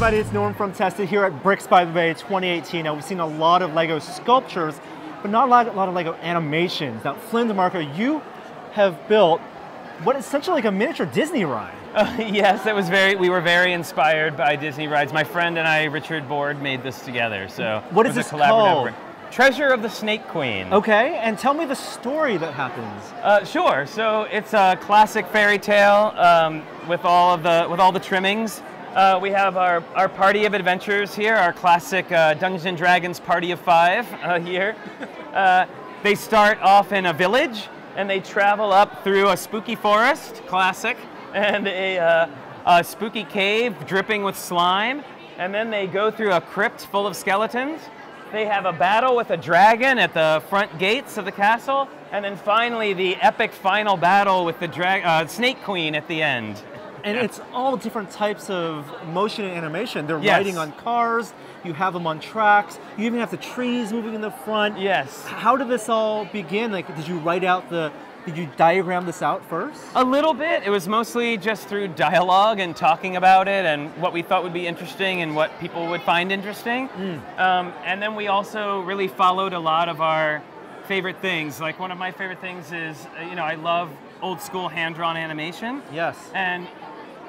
everybody, it's Norm from Tested here at Bricks by the Bay 2018. Now, we've seen a lot of Lego sculptures, but not a lot of Lego animations. Now, Flynn de Marco, you have built what is essentially like a miniature Disney ride. Yes, it was we were very inspired by Disney rides. My friend and I, Richard Board, made this together. So what is this called? Treasure of the Snake Queen. Okay, and tell me the story that happens. Sure. So it's a classic fairy tale with all the trimmings. We have our party of adventurers here, our classic Dungeons and Dragons party of 5 here. They start off in a village and they travel up through a spooky forest, classic, and a spooky cave dripping with slime, and then they go through a crypt full of skeletons. They have a battle with a dragon at the front gates of the castle, and then finally the epic final battle with the Snake Queen at the end. And it's all different types of motion and animation. They're riding on cars, you have them on tracks, you even have the trees moving in the front. Yes. How did this all begin? Like, did you diagram this out first? A little bit. It was mostly just through dialogue and talking about it and what we thought would be interesting and what people would find interesting. And then we also really followed a lot of our favorite things. Like, one of my favorite things is, I love old school hand-drawn animation. Yes. And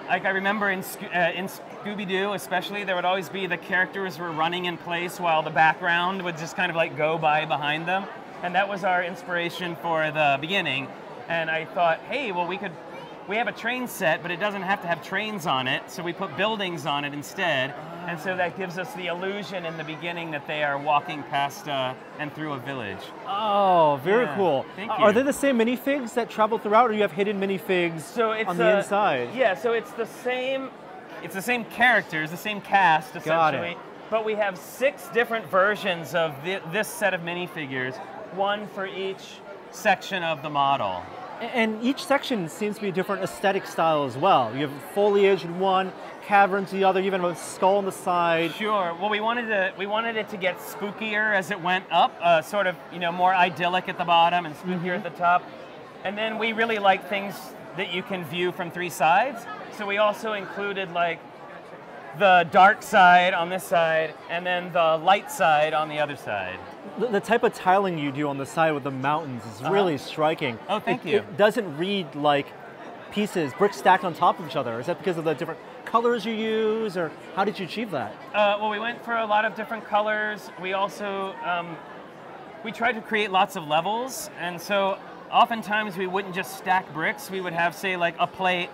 like, I remember in Scooby-Doo especially, there would always be the characters were running in place while the background would just kind of like go by behind them. And that was our inspiration for the beginning. And I thought, hey, well, we have a train set, but it doesn't have to have trains on it, so we put buildings on it instead. And so that gives us the illusion in the beginning that they are walking past and through a village. Oh, very cool. Thank you. Are they the same minifigs that travel throughout, or do you have hidden minifigs on the inside? Yeah, so it's the same characters, the same cast, essentially. Got it. But we have 6 different versions of this set of minifigures, one for each section of the model. And each section seems to be a different aesthetic style as well. You have foliage in one, caverns in the other, you even have a skull on the side. Sure. Well, we wanted it to get spookier as it went up, sort of more idyllic at the bottom and spookier at the top. And then we really like things that you can view from 3 sides. So we also included like the dark side on this side and then the light side on the other side. The type of tiling you do on the side with the mountains is really striking. Oh, thank you. It doesn't read like pieces, bricks stacked on top of each other. Is that because of the different colors you use, or how did you achieve that? Well, we went for a lot of different colors. We also, we tried to create lots of levels, and so oftentimes we wouldn't just stack bricks. We would have, say, like a plate.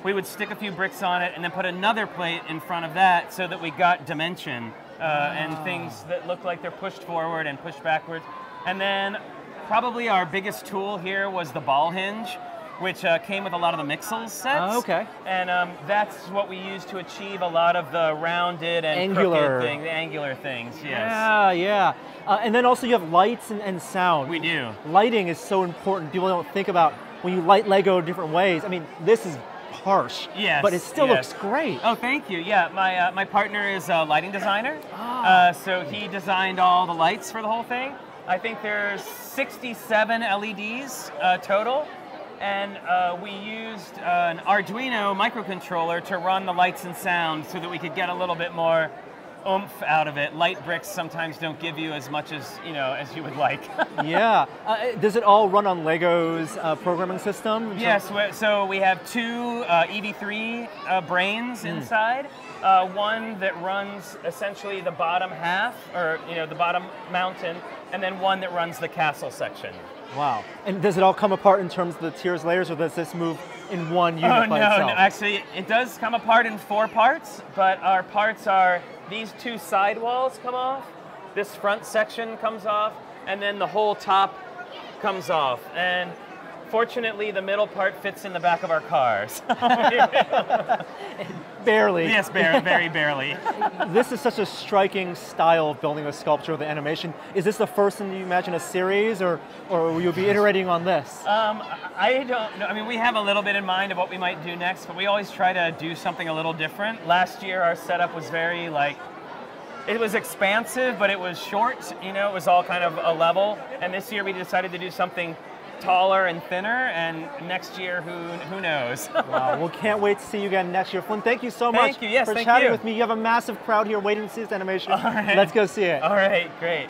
We would stick a few bricks on it and then put another plate in front of that so that we got dimension and things that look like they're pushed forward and pushed backwards. And then probably our biggest tool here was the ball hinge, which came with a lot of the Mixels sets. Oh, okay. And that's what we used to achieve a lot of the rounded and crooked things, the angular things, yes. Yeah. And then also you have lights and sound. We do. Lighting is so important. People don't think about when you light Lego different ways. I mean, this is harsh, but it still looks great. Oh, thank you. Yeah, my partner is a lighting designer, so he designed all the lights for the whole thing. I think there's 67 LEDs total, and we used an Arduino microcontroller to run the lights and sound so that we could get a little bit more oomph out of it. Light bricks sometimes don't give you as much as you would like. Yeah. Does it all run on Lego's programming system? Yes. So we have 2 EV3 brains inside. One that runs essentially the bottom half, or the bottom mountain, and then one that runs the castle section. Wow. And does it all come apart in terms of the tiers layers, or does this move in one unit by itself? No, actually it does come apart in 4 parts, but our parts are these 2 side walls come off, this front section comes off, and then the whole top comes off. And fortunately, the middle part fits in the back of our cars. Barely. Yes, very barely. This is such a striking style of building a sculpture with the animation. Is this the first time you imagine a series, or will you be iterating on this? I don't know. I mean, we have a little bit in mind of what we might do next, but we always try to do something a little different. Last year, our setup was very it was expansive, but it was short. It was all kind of a level. And this year, we decided to do something taller and thinner, and next year, who knows? Wow, well, can't wait to see you again next year. Flynn, thank you so much Thank you. Yes, for thank chatting you. with me. You have a massive crowd here waiting to see this animation. All right. Let's go see it. All right, great.